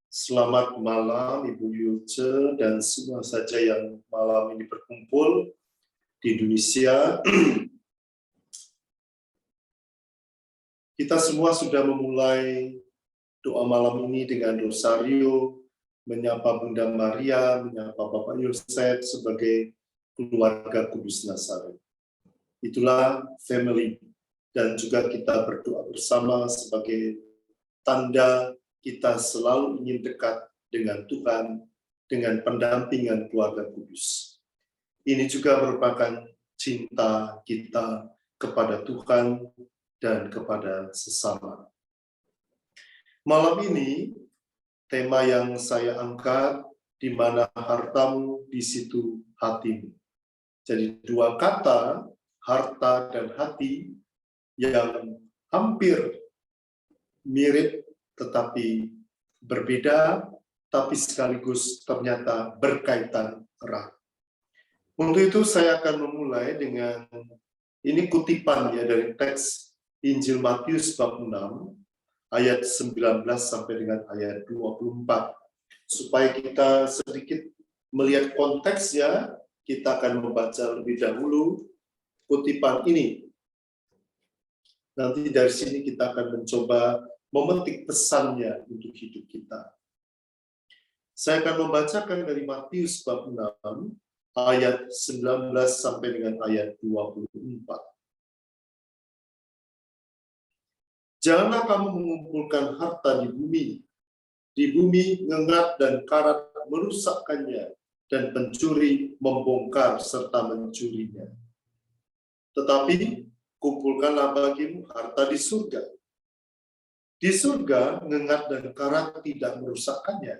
Selamat malam Ibu Yulce dan semua saja yang malam ini berkumpul di Indonesia. Kita semua sudah memulai doa malam ini dengan rosario, menyapa Bunda Maria, menyapa Bapak Yosef sebagai keluarga Kudus Nazaret. Itulah family, dan juga kita berdoa bersama sebagai tanda kita selalu ingin dekat dengan Tuhan, dengan pendampingan keluarga kudus. Ini juga merupakan cinta kita kepada Tuhan dan kepada sesama. Malam ini, tema yang saya angkat, di mana hartamu, di situ hatimu. Jadi dua kata, harta dan hati, yang hampir mirip tetapi berbeda, tapi sekaligus ternyata berkaitan erat. Untuk itu saya akan memulai dengan ini kutipan ya dari teks Injil Matius bab 6 ayat 19 sampai dengan ayat 24. Supaya kita sedikit melihat konteksnya, kita akan membaca lebih dahulu kutipan ini. Nanti dari sini kita akan mencoba memetik pesannya untuk hidup kita. Saya akan membacakan dari Matius bab 6 ayat 19 sampai dengan ayat 24. Janganlah kamu mengumpulkan harta di bumi. Di bumi ngengat dan karat merusakkannya, dan pencuri membongkar serta mencurinya. Tetapi kumpulkanlah bagimu harta di surga. Di surga, ngengat dan karat tidak merusakkannya,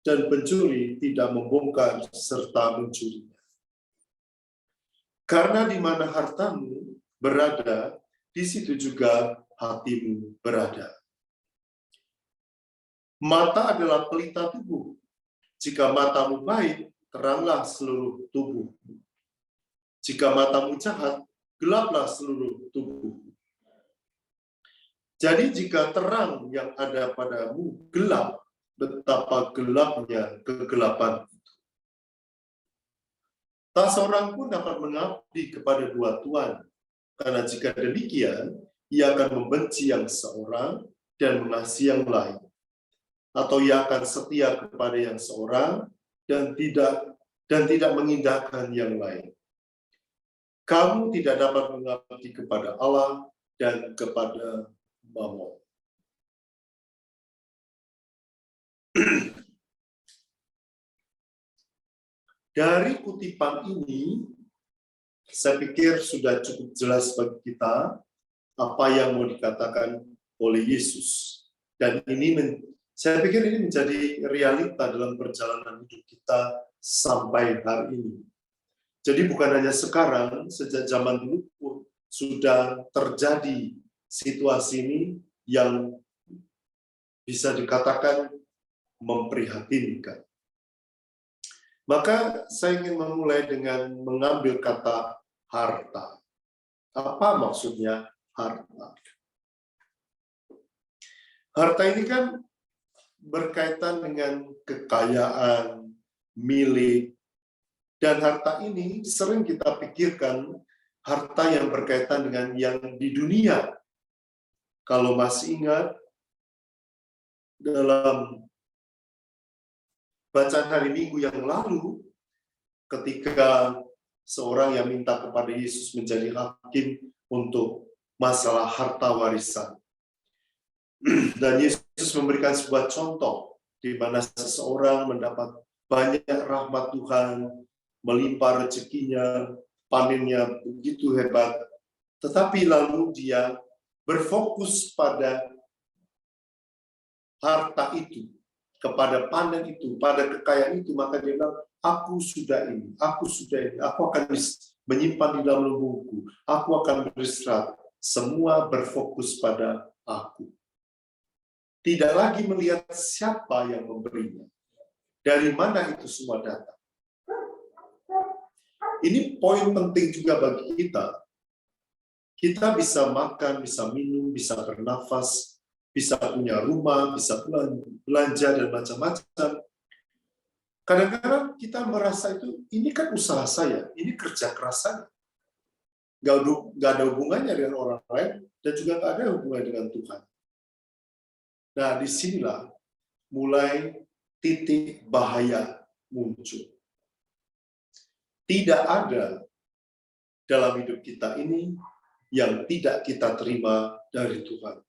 dan pencuri tidak membongkar serta mencurinya. Karena di mana hartamu berada, di situ juga hatimu berada. Mata adalah pelita tubuh. Jika matamu baik, teranglah seluruh tubuhmu. Jika matamu jahat, gelaplah seluruh tubuhmu. Jadi jika terang yang ada padamu gelap, betapa gelapnya kegelapan itu. Tak seorang pun dapat mengabdi kepada dua tuan, karena jika demikian, ia akan membenci yang seorang dan mengasihi yang lain. Atau ia akan setia kepada yang seorang dan tidak mengindahkan yang lain. Kamu tidak dapat mengabdi kepada Allah dan kepada Mamon. Dari kutipan ini, saya pikir sudah cukup jelas bagi kita apa yang mau dikatakan oleh Yesus. Dan ini, saya pikir ini menjadi realita dalam perjalanan hidup kita sampai hari ini. Jadi bukan hanya sekarang, sejak zaman dulu pun sudah terjadi situasi ini yang bisa dikatakan memprihatinkan. Maka saya ingin memulai dengan mengambil kata harta. Apa maksudnya harta? Harta ini kan berkaitan dengan kekayaan, milik, dan harta ini sering kita pikirkan harta yang berkaitan dengan yang di dunia. Kalau masih ingat, dalam bacaan hari Minggu yang lalu, ketika seorang yang minta kepada Yesus menjadi hakim untuk masalah harta warisan. Dan Yesus memberikan sebuah contoh, di mana seseorang mendapat banyak rahmat Tuhan, melimpah rezekinya, panennya begitu hebat, tetapi lalu dia berfokus pada harta itu, kepada panen itu, pada kekayaan itu, maka dia bilang, aku sudah ini, aku akan menyimpan di dalam lubungku, aku akan beristirahat, semua berfokus pada aku. Tidak lagi melihat siapa yang memberinya, dari mana itu semua datang. Ini poin penting juga bagi kita. Kita bisa makan, bisa minum, bisa bernafas, bisa punya rumah, bisa belanja, dan macam-macam. Kadang-kadang kita merasa itu, ini kan usaha saya, ini kerja keras saya. Nggak ada hubungannya dengan orang lain, dan juga nggak ada hubungannya dengan Tuhan. Nah, disinilah mulai titik bahaya muncul. Tidak ada dalam hidup kita ini yang tidak kita terima dari Tuhan.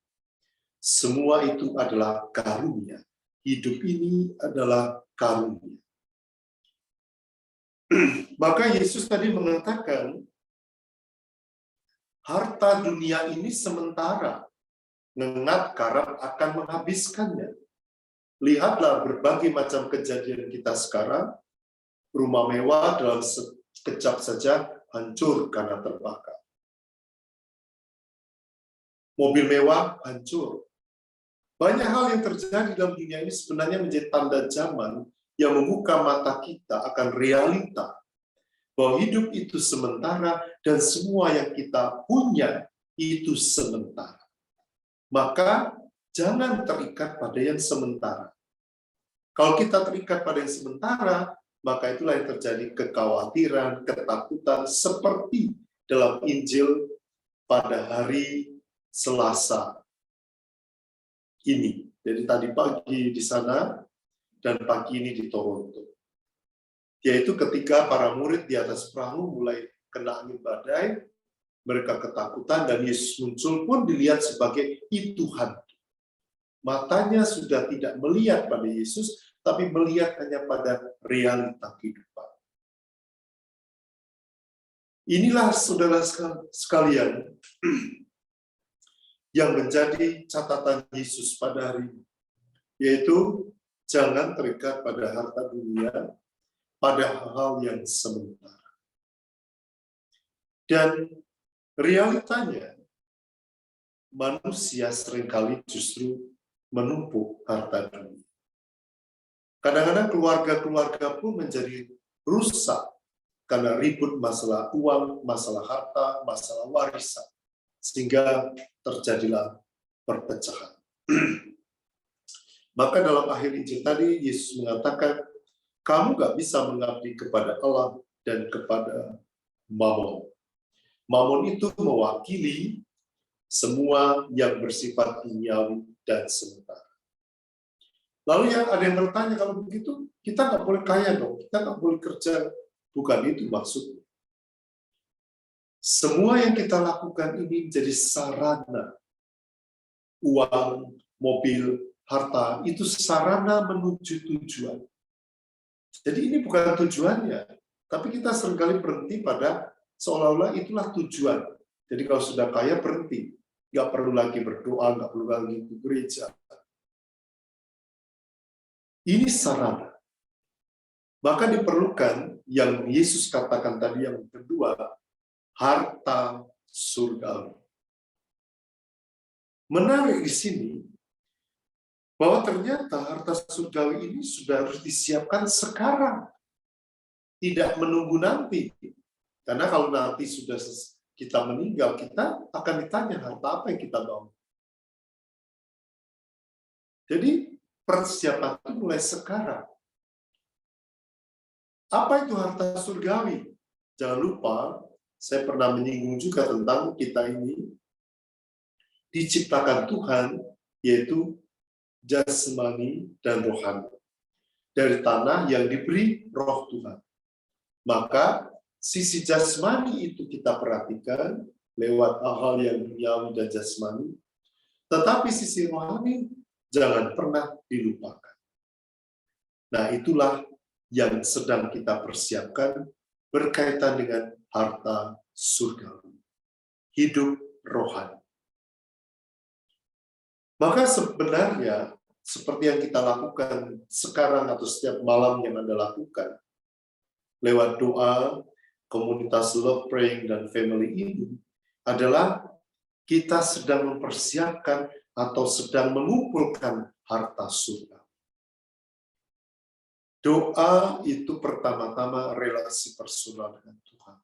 Semua itu adalah karunia. Hidup ini adalah karunia. Maka Yesus tadi mengatakan, harta dunia ini sementara, ngengat karat akan menghabiskannya. Lihatlah berbagai macam kejadian kita sekarang, rumah mewah dalam sekejap saja hancur karena terbakar. Mobil mewah hancur. Banyak hal yang terjadi dalam dunia ini sebenarnya menjadi tanda zaman yang membuka mata kita akan realita bahwa hidup itu sementara dan semua yang kita punya itu sementara. Maka jangan terikat pada yang sementara. Kalau kita terikat pada yang sementara, maka itulah yang terjadi kekhawatiran, ketakutan, seperti dalam Injil pada hari Selasa ini. Jadi tadi pagi di sana, dan pagi ini di Toronto. Yaitu ketika para murid di atas perahu mulai kena angin badai, mereka ketakutan, dan Yesus muncul pun dilihat sebagai itu hantu. Matanya sudah tidak melihat pada Yesus, tapi melihat hanya pada realita kehidupan. Inilah saudara sekalian yang menjadi catatan Yesus pada hari ini, yaitu jangan terikat pada harta dunia, pada hal yang sementara. Dan realitanya, manusia seringkali justru menumpuk harta dunia. Kadang-kadang keluarga-keluarga pun menjadi rusak karena ribut masalah uang, masalah harta, masalah warisan. Sehingga terjadilah perpecahan. Maka dalam akhir Injil tadi, Yesus mengatakan, kamu nggak bisa mengabdi kepada Allah dan kepada Mammon. Mammon itu mewakili semua yang bersifat duniawi dan sementara. Lalu ada yang bertanya, kalau begitu kita nggak boleh kaya dong, kita nggak boleh kerja. Bukan itu maksudnya. Semua yang kita lakukan ini menjadi sarana. Uang, mobil, harta, itu sarana menuju tujuan. Jadi ini bukan tujuannya, tapi kita seringkali berhenti pada seolah-olah itulah tujuan. Jadi kalau sudah kaya berhenti, nggak perlu lagi berdoa, nggak perlu lagi ke gereja. Ini sarana. Maka diperlukan yang Yesus katakan tadi yang kedua, harta surgawi. Menarik di sini bahwa ternyata harta surgawi ini sudah harus disiapkan sekarang, tidak menunggu nanti. Karena kalau nanti sudah kita meninggal, kita akan ditanya harta apa yang kita bawa. Jadi persiapan itu mulai sekarang. Apa itu harta surgawi? Jangan lupa, saya pernah menyinggung juga tentang kita ini diciptakan Tuhan, yaitu jasmani dan rohani. Dari tanah yang diberi roh Tuhan. Maka sisi jasmani itu kita perhatikan lewat hal-hal yang duniawi dan jasmani. Tetapi sisi rohani jangan pernah dilupakan. Nah, itulah yang sedang kita persiapkan berkaitan dengan harta surgawi. Hidup rohani. Maka sebenarnya seperti yang kita lakukan sekarang atau setiap malam yang Anda lakukan, lewat doa, komunitas Love Praying dan Family ini, adalah kita sedang mempersiapkan atau sedang mengumpulkan harta surga. Doa itu pertama-tama relasi personal dengan Tuhan.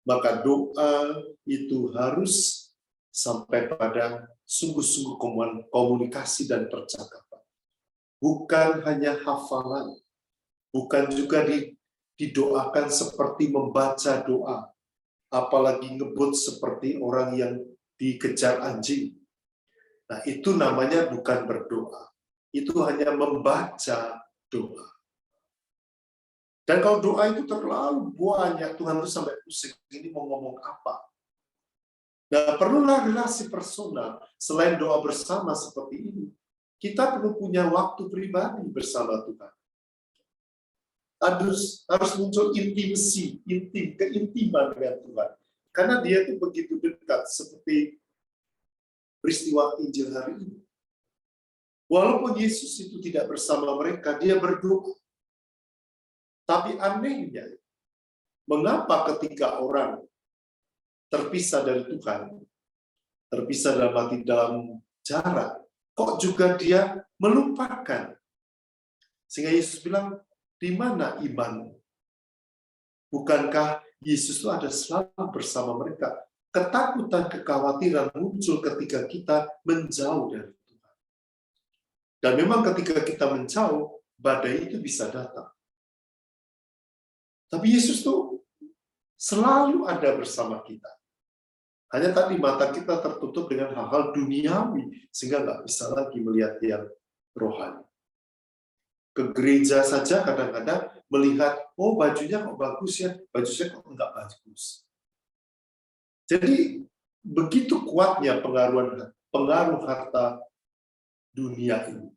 Maka doa itu harus sampai pada sungguh-sungguh komunikasi dan percakapan. Bukan hanya hafalan, bukan juga didoakan seperti membaca doa, apalagi ngebut seperti orang yang dikejar anjing. Nah, itu namanya bukan berdoa. Itu hanya membaca doa. Dan kalau doa itu terlalu banyak, Tuhan itu sampai pusing, ini mau ngomong apa? Nah, perlulah relasi personal. Selain doa bersama seperti ini, kita perlu punya waktu pribadi bersama Tuhan. Harus muncul intimasi, keintiman dengan Tuhan. Karena dia itu begitu dekat, seperti peristiwa Injil hari ini. Walaupun Yesus itu tidak bersama mereka, dia berdoa. Tapi anehnya, mengapa ketika orang terpisah dari Tuhan, terpisah dalam jarak, kok juga dia melupakan? Sehingga Yesus bilang, di mana imanmu? Bukankah Yesus itu ada selalu bersama mereka? Ketakutan, kekhawatiran muncul ketika kita menjauh dari Tuhan. Dan memang ketika kita menjauh, badai itu bisa datang. Tapi Yesus tuh selalu ada bersama kita. Hanya tadi mata kita tertutup dengan hal-hal duniawi, sehingga nggak bisa lagi melihat yang rohani. Ke gereja saja kadang-kadang melihat, oh bajunya kok bagus ya, baju saya kok enggak bagus. Jadi begitu kuatnya pengaruh harta dunia ini.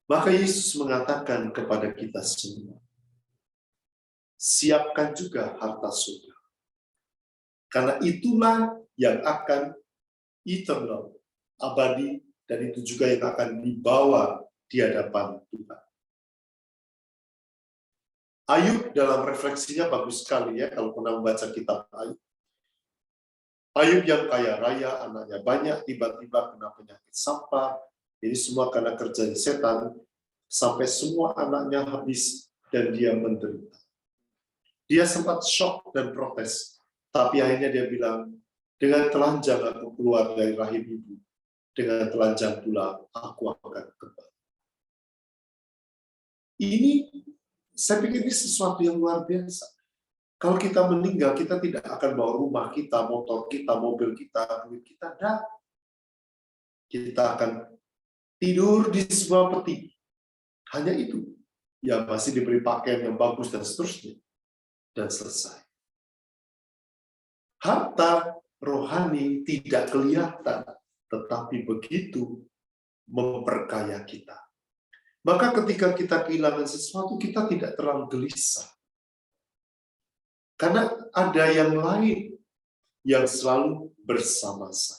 Maka Yesus mengatakan kepada kita semua, siapkan juga harta surga. Karena itulah yang akan eternal, abadi, dan itu juga yang akan dibawa di hadapan Tuhan. Ayub dalam refleksinya bagus sekali ya, kalau pernah membaca kitab Ayub. Ayub yang kaya raya, anaknya banyak, tiba-tiba kena penyakit sampar, ini semua karena kerjanya setan, sampai semua anaknya habis dan dia menderita. Dia sempat shock dan protes, tapi akhirnya dia bilang, dengan telanjang aku keluar dari rahim ibu, dengan telanjang pula aku akan kembali. Ini, saya pikir ini sesuatu yang luar biasa. Kalau kita meninggal, kita tidak akan bawa rumah kita, motor kita, mobil kita, duit kita, dan kita akan tidur di sebuah peti. Hanya itu. Ya masih diberi pakaian yang bagus dan seterusnya. Dan selesai. Harta rohani tidak kelihatan, tetapi begitu memperkaya kita. Maka ketika kita kehilangan sesuatu, kita tidak terlalu gelisah. Karena ada yang lain yang selalu bersama saya.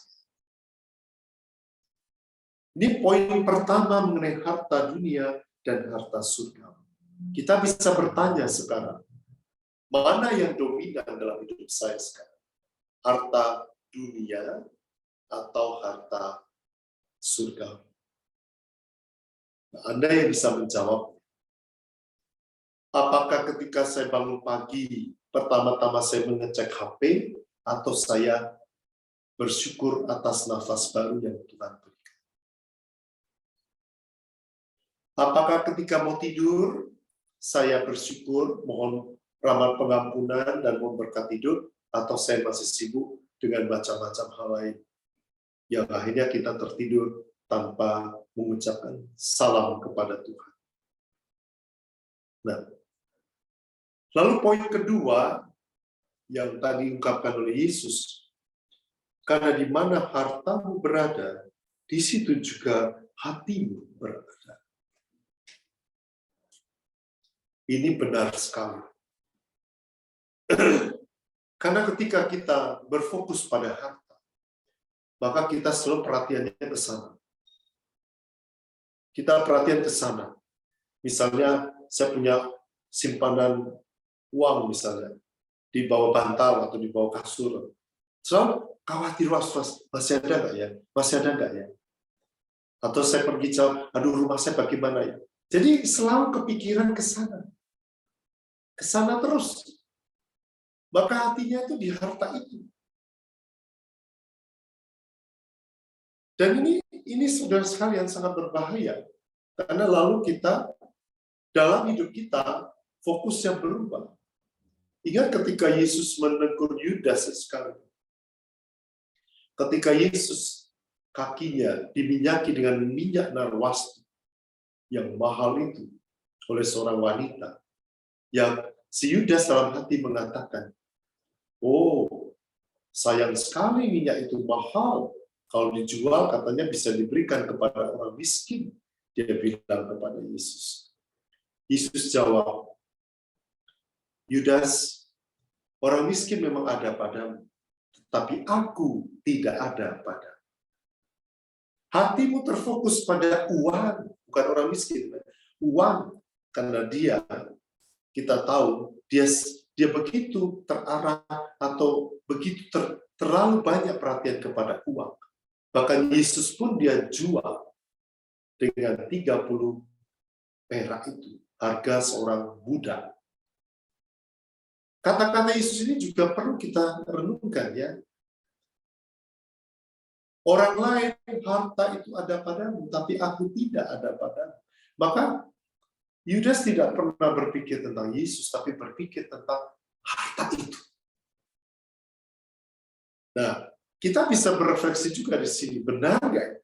Ini poin pertama mengenai harta dunia dan harta surga. Kita bisa bertanya sekarang, mana yang dominan dalam hidup saya sekarang? Harta dunia atau harta surga? Nah, Anda yang bisa menjawab. Apakah ketika saya bangun pagi, pertama-tama saya mengecek HP, atau saya bersyukur atas nafas baru yang Tuhan berikan? Apakah ketika mau tidur, saya bersyukur, mohon rahmat pengampunan dan mohon berkat tidur, atau saya masih sibuk dengan macam-macam hal lain, yang akhirnya kita tertidur tanpa mengucapkan salam kepada Tuhan. Nah, lalu poin kedua yang tadi diungkapkan oleh Yesus, karena di mana hartamu berada, di situ juga hatimu berada. Ini benar sekali. Karena ketika kita berfokus pada harta, maka kita selalu perhatiannya ke sana. Kita perhatian ke sana. Misalnya, saya punya simpanan uang misalnya, di bawah bantal atau di bawah kasur. Selalu khawatir, was-was, masih ada nggak ya? Masih ada nggak ya? Atau saya pergi jauh, aduh rumah saya bagaimana ya? Jadi selalu kepikiran ke sana. Ke sana terus. Maka hatinya itu di harta itu. Dan ini saudara sekalian sangat berbahaya. Karena lalu kita, dalam hidup kita, fokusnya berubah. Ingat ketika Yesus menegur Yudas sekali. Ketika Yesus kakinya diminyaki dengan minyak narwastu yang mahal itu oleh seorang wanita. Yang si Yudas dalam hati mengatakan, oh, sayang sekali minyak itu mahal. Kalau dijual katanya bisa diberikan kepada orang miskin. Dia bilang kepada Yesus. Yesus jawab, Yudas, orang miskin memang ada padamu, tapi aku tidak ada padamu. Hatimu terfokus pada uang, bukan orang miskin. Uang, karena kita tahu, dia begitu terarah atau begitu terlalu banyak perhatian kepada uang. Bahkan Yesus pun dia jual dengan 30 perak itu, harga seorang budak. Kata-kata Yesus ini juga perlu kita renungkan ya. Orang lain harta itu ada padamu, tapi aku tidak ada padamu. Maka Yudas tidak pernah berpikir tentang Yesus, tapi berpikir tentang harta itu. Nah, kita bisa berefleksi juga di sini, benar nggak?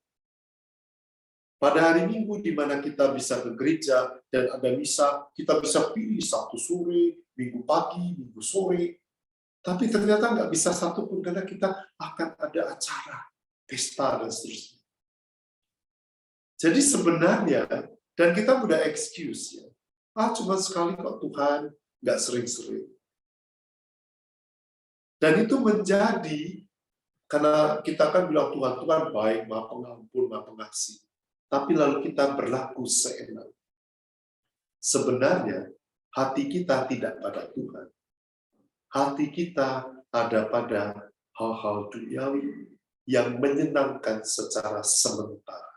Pada hari Minggu di mana kita bisa ke gereja dan ada misa, kita bisa pilih Sabtu sore, Minggu pagi, Minggu sore, tapi ternyata nggak bisa satupun karena kita akan ada acara, pesta dan seterusnya. Jadi sebenarnya, dan kita udah excuse ya, cuma sekali kok Tuhan, nggak sering-sering. Dan itu menjadi, karena kita kan bilang Tuhan baik, Maha Pengampun, Maha Pengasih. Tapi lalu kita berlaku seenak. Sebenarnya, hati kita tidak pada Tuhan. Hati kita ada pada hal-hal duniawi yang menyenangkan secara sementara.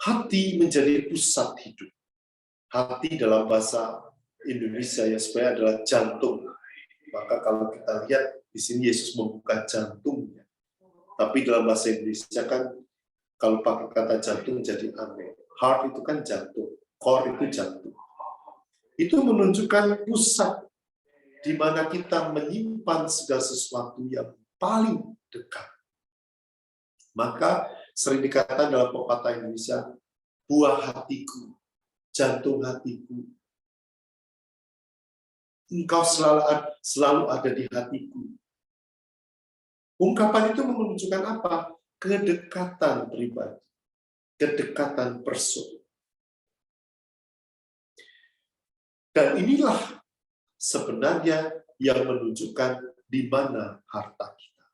Hati menjadi pusat hidup. Hati dalam bahasa Indonesia ya sebenarnya adalah jantung. Maka kalau kita lihat di sini Yesus membuka jantungnya. Tapi dalam bahasa Indonesia kan kalau pakai kata jantung jadi aneh. Heart itu kan jantung, core itu jantung. Itu menunjukkan pusat di mana kita menyimpan segala sesuatu yang paling dekat. Maka sering dikatakan dalam pepatah Indonesia, buah hatiku, jantung hatiku. Engkau selalu ada di hatiku. Ungkapan itu menunjukkan apa? Kedekatan pribadi, kedekatan personal. Dan inilah sebenarnya yang menunjukkan di mana harta kita.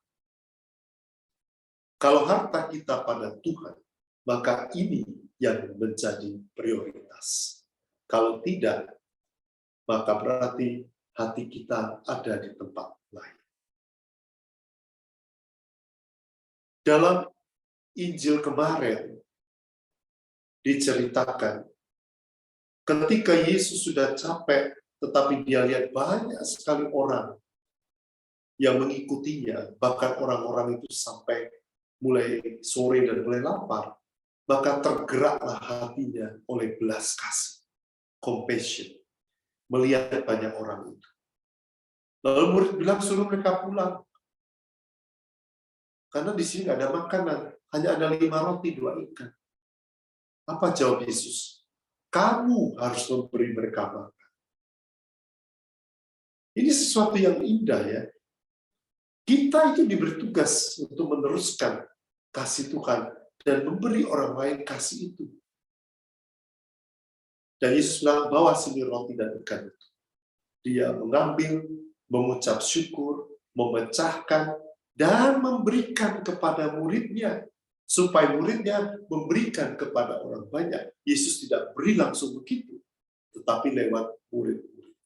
Kalau harta kita pada Tuhan, maka ini yang menjadi prioritas. Kalau tidak, maka berarti hati kita ada di tempat lain. Dalam Injil kemarin diceritakan ketika Yesus sudah capek, tetapi dia lihat banyak sekali orang yang mengikutinya, bahkan orang-orang itu sampai mulai sore dan mulai lapar, maka tergeraklah hatinya oleh belas kasih, compassion, melihat banyak orang itu. Lalu murid bilang suruh mereka pulang. Karena di sini nggak ada makanan, hanya ada 5 roti, 2 ikan. Apa jawab Yesus? Kamu harus memberi mereka makan. Ini sesuatu yang indah ya. Kita itu diberi tugas untuk meneruskan kasih Tuhan dan memberi orang lain kasih itu. Dan Yesus bilang, bawa sini roti dan ikan itu. Dia mengambil, mengucap syukur, memecahkan, dan memberikan kepada muridnya, supaya muridnya memberikan kepada orang banyak. Yesus tidak beri langsung begitu, tetapi lewat murid-muridnya.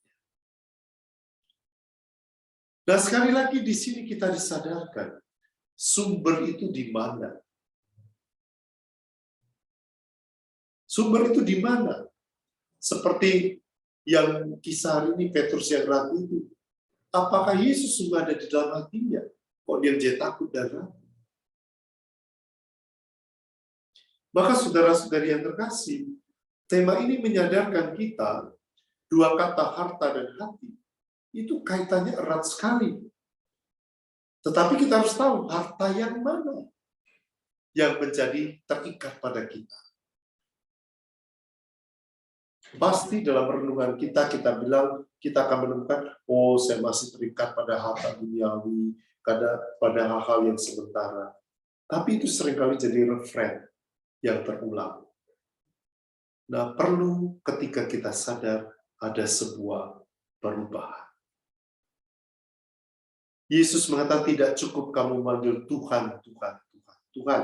Dan sekali lagi di sini kita disadarkan, sumber itu di mana? Sumber itu di mana? Seperti yang kisah hari ini Petrus yang ragu itu. Apakah Yesus sungguh ada di dalam hatinya? Kok dia menjadi takut dan ragu? Maka saudara-saudari yang terkasih, tema ini menyadarkan kita dua kata harta dan hati itu kaitannya erat sekali. Tetapi kita harus tahu harta yang mana yang menjadi terikat pada kita. Pasti dalam renungan kita bilang, kita akan menemukan, oh saya masih terikat pada harta duniawi, pada hal-hal yang sementara. Tapi itu seringkali jadi refrain yang terulang. Nah, perlu ketika kita sadar ada sebuah perubahan. Yesus mengatakan tidak cukup kamu memanggil Tuhan, Tuhan, Tuhan, Tuhan.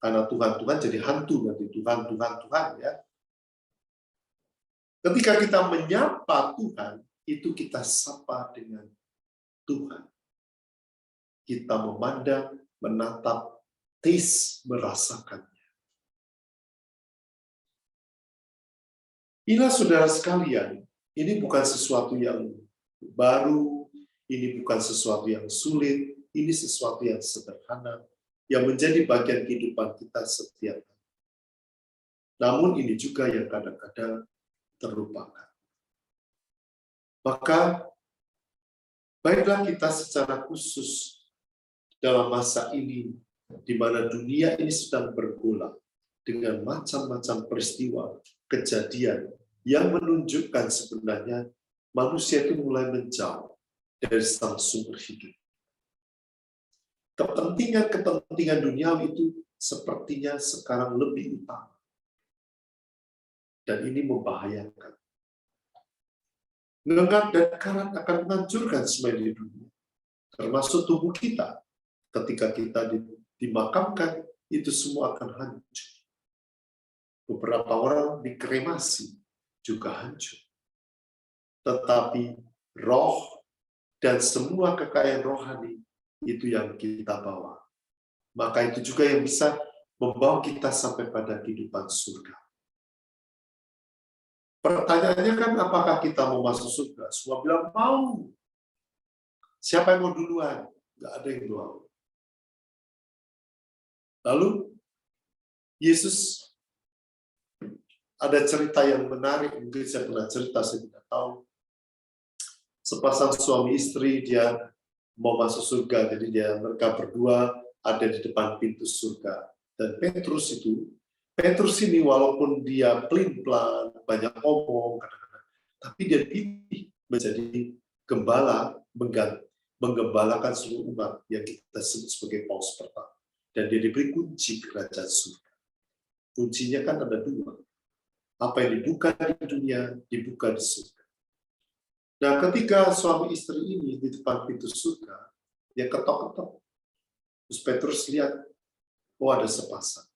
Karena Tuhan, Tuhan jadi hantu nanti. Tuhan, Tuhan, Tuhan. Ya. Ketika kita menyapa Tuhan, itu kita sapa dengan Tuhan. Kita memandang, menatap, taste, merasakannya. Inilah saudara sekalian, ini bukan sesuatu yang baru, ini bukan sesuatu yang sulit, ini sesuatu yang sederhana, yang menjadi bagian kehidupan kita setiap hari. Namun ini juga yang kadang-kadang terlupakan. Maka, baiklah kita secara khusus dalam masa ini, di mana dunia ini sedang bergolak dengan macam-macam peristiwa, kejadian, yang menunjukkan sebenarnya manusia itu mulai menjauh dari sang sumber hidup. Kepentingan duniawi itu sepertinya sekarang lebih utama. Dan ini membahayakan. Ngengat dan karat akan menghancurkan semua di dunia. Termasuk tubuh kita. Ketika kita dimakamkan, itu semua akan hancur. Beberapa orang dikremasi juga hancur. Tetapi roh dan semua kekayaan rohani itu yang kita bawa. Maka itu juga yang bisa membawa kita sampai pada kehidupan surga. Pertanyaannya kan, apakah kita mau masuk surga? Semua bilang mau. Siapa yang mau duluan? Nggak ada yang mau. Lalu, Yesus ada cerita yang menarik, mungkin saya pernah cerita, saya tidak tahu. Sepasang suami istri, dia mau masuk surga, jadi mereka berdua ada di depan pintu surga. Dan Petrus ini walaupun dia pelin-pelan, banyak omong, kadang-kadang, tapi dia dipilih menjadi gembala, menggembalakan seluruh umat yang kita sebut sebagai paus pertama. Dan dia diberi kunci kerajaan surga. Kuncinya kan ada dua. Apa yang dibuka di dunia, dibuka di surga. Nah, ketika suami istri ini di depan pintu surga, dia ketok-ketok. Terus Petrus lihat, oh ada sepasang.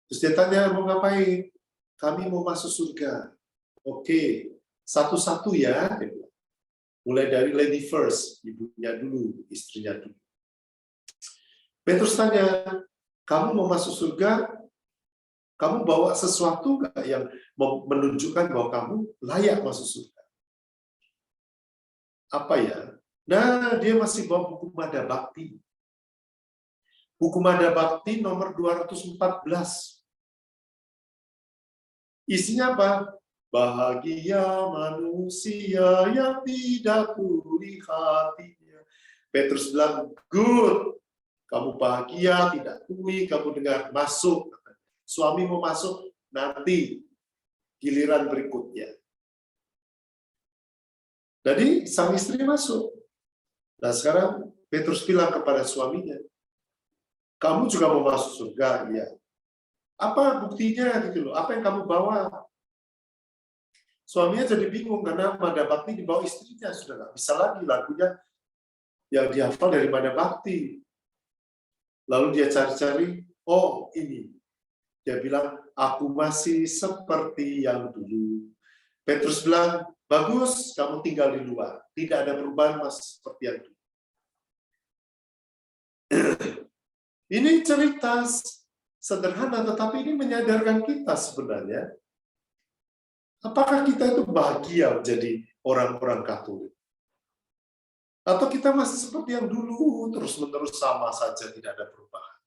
Terus dia tanya, mau ngapain? Kami mau masuk surga. Oke, satu-satu ya. Mulai dari lady first, ibunya dulu, istrinya dulu. Petrus tanya, kamu mau masuk surga, kamu bawa sesuatu nggak yang menunjukkan bahwa kamu layak masuk surga? Apa ya? Nah, dia masih bawa buku Mada Bakti. Buku Mada Bakti nomor 214. Isinya apa? Bahagia manusia yang tidak tuli hatinya. Petrus bilang, good. Kamu bahagia, tidak tuli, kamu dengar, masuk. Suami mau masuk, nanti giliran berikutnya. Jadi sang istri masuk. Nah sekarang Petrus bilang kepada suaminya, kamu juga mau masuk surga? Ya. Apa buktinya gitu loh? Apa yang kamu bawa? Suaminya jadi bingung karena Mada Bakti dibawa istrinya, sudah nggak bisa lagi lagunya yang dihafal dari Mada Bakti. Lalu dia cari-cari, oh ini. Dia bilang, aku masih seperti yang dulu. Petrus bilang, bagus, kamu tinggal di luar. Tidak ada perubahan, masih seperti yang dulu. Ini cerita sederhana, tetapi ini menyadarkan kita sebenarnya. Apakah kita itu bahagia menjadi orang-orang Katolik? Atau kita masih seperti yang dulu, terus-menerus sama saja, tidak ada perubahan.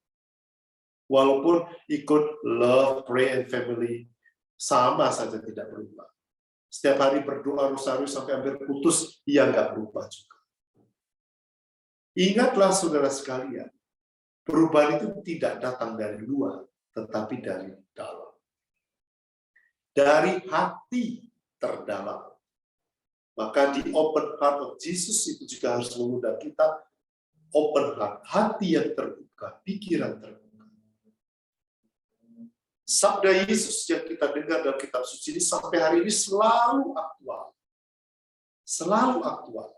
Walaupun ikut love, pray, and family, sama saja tidak berubah. Setiap hari berdoa rosari sampai hampir putus, ya nggak berubah juga. Ingatlah saudara sekalian, perubahan itu tidak datang dari luar, tetapi dari dalam. Dari hati terdalam. Maka di open heart of Jesus itu juga harus mengundang kita open heart, hati yang terbuka, pikiran terbuka. Sabda Yesus yang kita dengar dalam kitab suci ini sampai hari ini selalu aktual. Selalu aktual.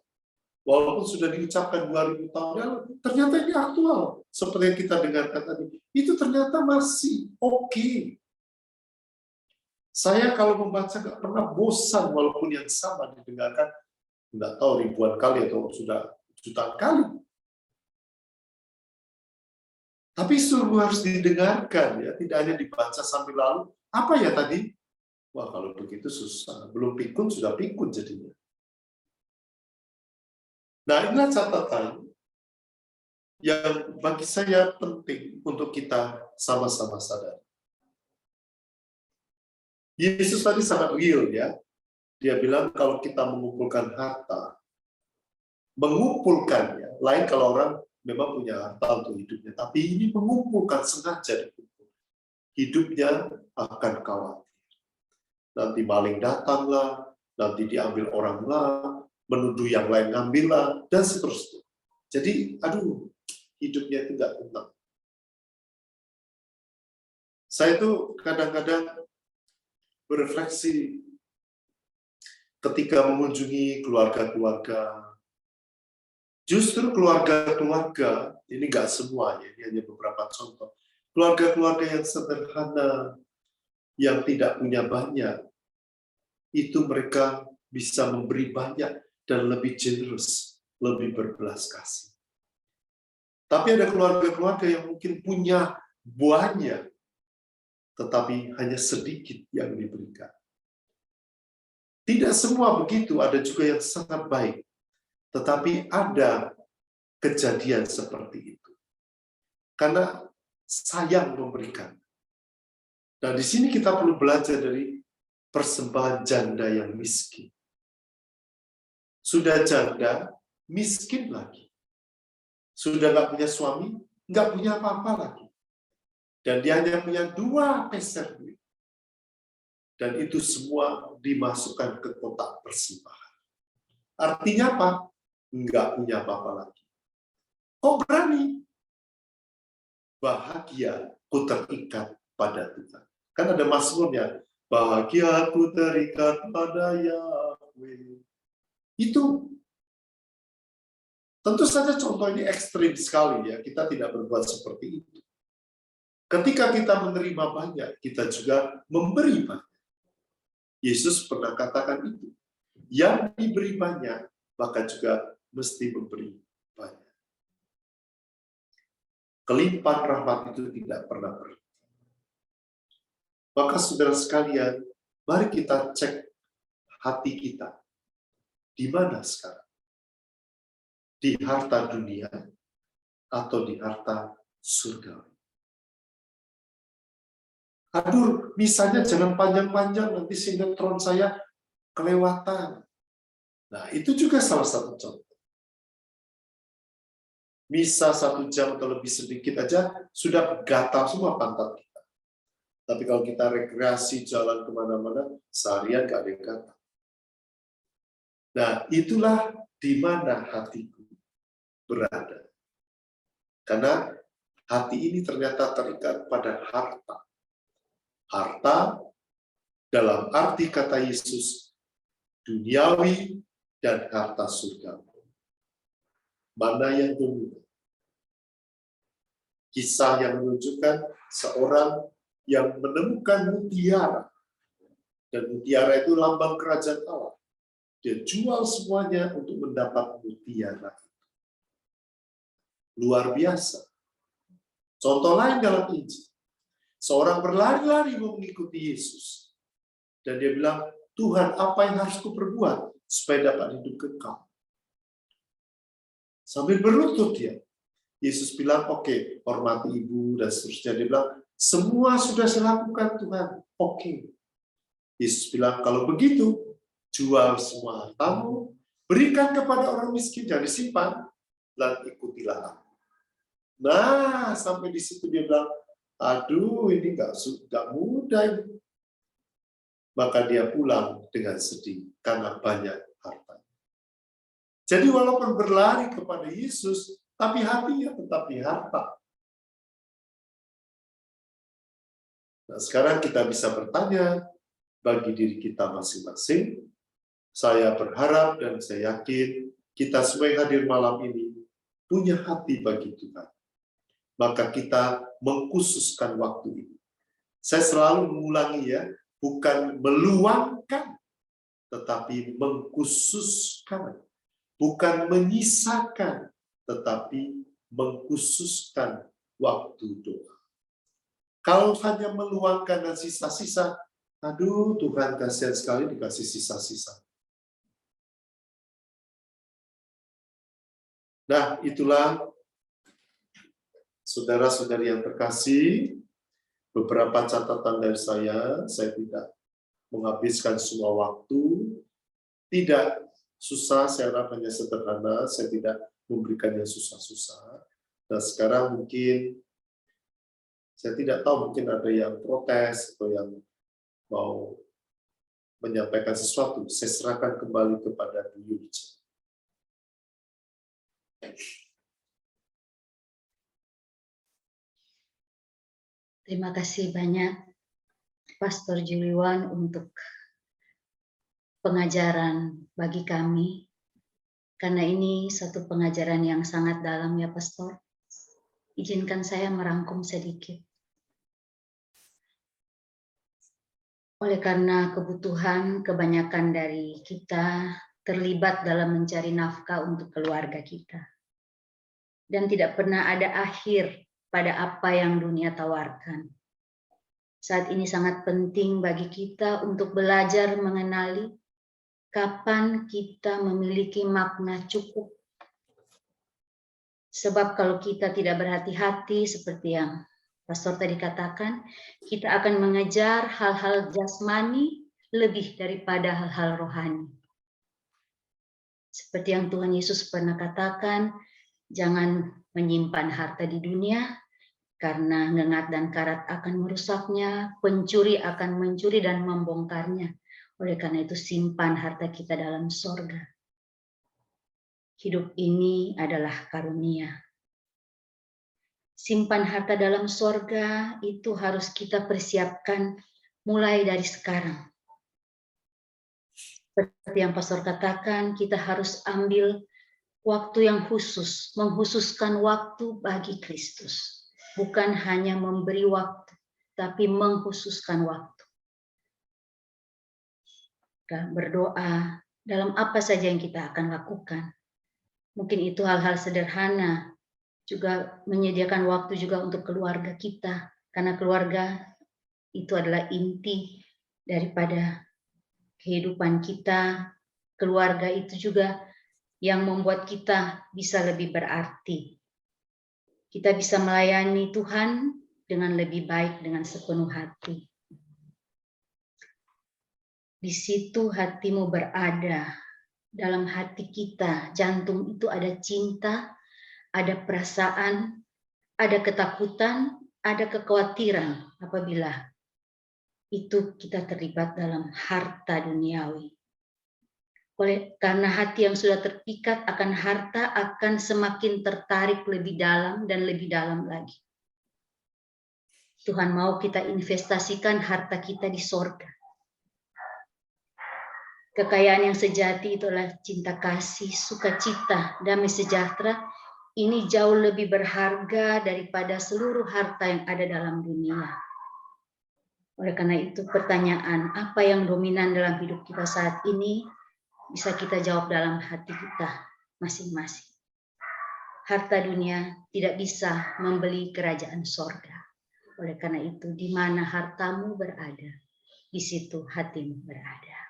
Walaupun sudah diucapkan 2000 tahun lalu, ternyata ini aktual. Seperti yang kita dengarkan tadi, itu ternyata masih oke. Saya kalau membaca nggak pernah bosan, walaupun yang sama didengarkan, nggak tahu ribuan kali atau sudah jutaan kali. Tapi sungguh harus didengarkan, ya, tidak hanya dibaca sambil lalu. Apa ya tadi? Wah, kalau begitu susah. Belum pikun, sudah pikun jadinya. Nah, inilah catatan yang bagi saya penting untuk kita sama-sama sadar. Yesus tadi sangat real, ya. Dia bilang kalau kita mengumpulkan harta, mengumpulkannya, lain kalau orang memang punya harta untuk hidupnya, tapi ini mengumpulkan, sengaja dikumpul. Hidupnya akan khawatir. Nanti maling datanglah, nanti diambil orang lah, menuduh yang lain ngambillah, dan seterusnya. Jadi, aduh, hidupnya itu nggak tenang. Saya itu kadang-kadang berefleksi ketika mengunjungi keluarga-keluarga. Justru keluarga-keluarga, ini nggak semuanya, ini hanya beberapa contoh. Keluarga-keluarga yang sederhana, yang tidak punya banyak, itu mereka bisa memberi banyak dan lebih generous, lebih berbelas kasih. Tapi ada keluarga-keluarga yang mungkin punya banyak, tetapi hanya sedikit yang diberikan. Tidak semua begitu, ada juga yang sangat baik. Tetapi ada kejadian seperti itu. Karena sayang memberikan. Nah, di sini kita perlu belajar dari persembahan janda yang miskin. Sudah janda, miskin lagi. Sudah nggak punya suami, nggak punya apa-apa lagi. Dan dia hanya punya 2 peser duit. Dan itu semua dimasukkan ke kotak persembahan. Artinya apa? Nggak punya apa-apa lagi. Kok berani? Bahagia ku terikat pada Tuhan. Kan ada mazmurnya, bahagia ku terikat pada Yahweh. Itu tentu saja contoh ini ekstrim sekali, ya. Kita tidak berbuat seperti itu. Ketika kita menerima banyak, kita juga memberi banyak. Yesus pernah katakan itu. Yang diberi banyak, maka juga mesti memberi banyak. Kelimpahan rahmat itu tidak pernah berhenti. Maka saudara sekalian, mari kita cek hati kita. Di mana sekarang? Di harta dunia atau di harta surga? Aduh, misalnya jangan panjang-panjang, nanti sinetron saya kelewatan. Nah, itu juga salah satu contoh. Misa 1 jam atau lebih sedikit aja, sudah gatal semua pantat kita. Tapi kalau kita rekreasi jalan kemana-mana, seharian gak ada yang gatal. Nah, itulah di mana hatiku berada. Karena hati ini ternyata terikat pada harta. Harta dalam arti kata Yesus, duniawi dan harta surga. Mana yang dominan? Kisah yang menunjukkan seorang yang menemukan mutiara. Dan mutiara itu lambang kerajaan Allah. Dia jual semuanya untuk mendapat mutiara. Luar biasa. Contoh lain dalam Injil. Seorang berlari-lari mengikuti Yesus. Dan dia bilang, Tuhan, apa yang harus kuperbuat supaya dapat hidup kekal? Sambil berlutut dia. Yesus bilang, oke, hormati ibu, dan seterusnya. Dia bilang, semua sudah saya lakukan, Tuhan. Oke. Yesus bilang, kalau begitu, jual semua hartamu, berikan kepada orang miskin, jangan disimpan, dan ikutilah aku. Nah, sampai di situ dia bilang, aduh, ini nggak mudah. Maka dia pulang dengan sedih, karena banyak harta. Jadi walaupun berlari kepada Yesus, tapi hatinya tetap di harta. Nah, sekarang kita bisa bertanya bagi diri kita masing-masing. Saya berharap dan saya yakin kita semua yang hadir malam ini punya hati bagi Tuhan. Maka kita mengkhususkan waktu ini. Saya selalu mengulangi ya, bukan meluangkan, tetapi mengkhususkan. Bukan menyisakan, tetapi mengkhususkan waktu doa. Kalau hanya meluangkan dan sisa-sisa, aduh Tuhan kasihan sekali dikasih sisa-sisa. Nah, itulah saudara-saudari yang terkasih, beberapa catatan dari saya tidak menghabiskan semua waktu, tidak susah, saya harap hanya sederhana, saya tidak memberikan yang susah-susah. Nah, sekarang mungkin, saya tidak tahu, mungkin ada yang protes atau yang mau menyampaikan sesuatu. Saya serahkan kembali kepada Bu Yurca. Terima kasih banyak, Pastor Juliwan, untuk pengajaran bagi kami, karena ini satu pengajaran yang sangat dalam ya Pastor. Izinkan saya merangkum sedikit. Oleh karena kebutuhan kebanyakan dari kita terlibat dalam mencari nafkah untuk keluarga kita. Dan tidak pernah ada akhir pada apa yang dunia tawarkan. Saat ini sangat penting bagi kita untuk belajar mengenali kapan kita memiliki makna cukup. Sebab kalau kita tidak berhati-hati seperti yang Pastor tadi katakan, kita akan mengejar hal-hal jasmani lebih daripada hal-hal rohani. Seperti yang Tuhan Yesus pernah katakan, jangan menyimpan harta di dunia, karena ngengat dan karat akan merusaknya, pencuri akan mencuri dan membongkarnya. Oleh karena itu simpan harta kita dalam sorga. Hidup ini adalah karunia. Simpan harta dalam sorga itu harus kita persiapkan mulai dari sekarang. Seperti yang Pastor katakan, kita harus ambil waktu yang khusus, mengkhususkan waktu bagi Kristus. Bukan hanya memberi waktu, tapi mengkhususkan waktu. Berdoa dalam apa saja yang kita akan lakukan. Mungkin itu hal-hal sederhana, juga menyediakan waktu juga untuk keluarga kita, karena keluarga itu adalah inti daripada kehidupan kita. Keluarga itu juga yang membuat kita bisa lebih berarti. Kita bisa melayani Tuhan dengan lebih baik, dengan sepenuh hati. Di situ hatimu berada, dalam hati kita, jantung itu ada cinta, ada perasaan, ada ketakutan, ada kekhawatiran apabila itu kita terlibat dalam harta duniawi. Karena hati yang sudah terpikat akan harta akan semakin tertarik lebih dalam dan lebih dalam lagi. Tuhan mau kita investasikan harta kita di sorga. Kekayaan yang sejati itu adalah cinta kasih, sukacita, damai sejahtera. Ini jauh lebih berharga daripada seluruh harta yang ada dalam dunia. Oleh karena itu pertanyaan, apa yang dominan dalam hidup kita saat ini, bisa kita jawab dalam hati kita masing-masing. Harta dunia tidak bisa membeli kerajaan sorga. Oleh karena itu, di mana hartamu berada, di situ hatimu berada.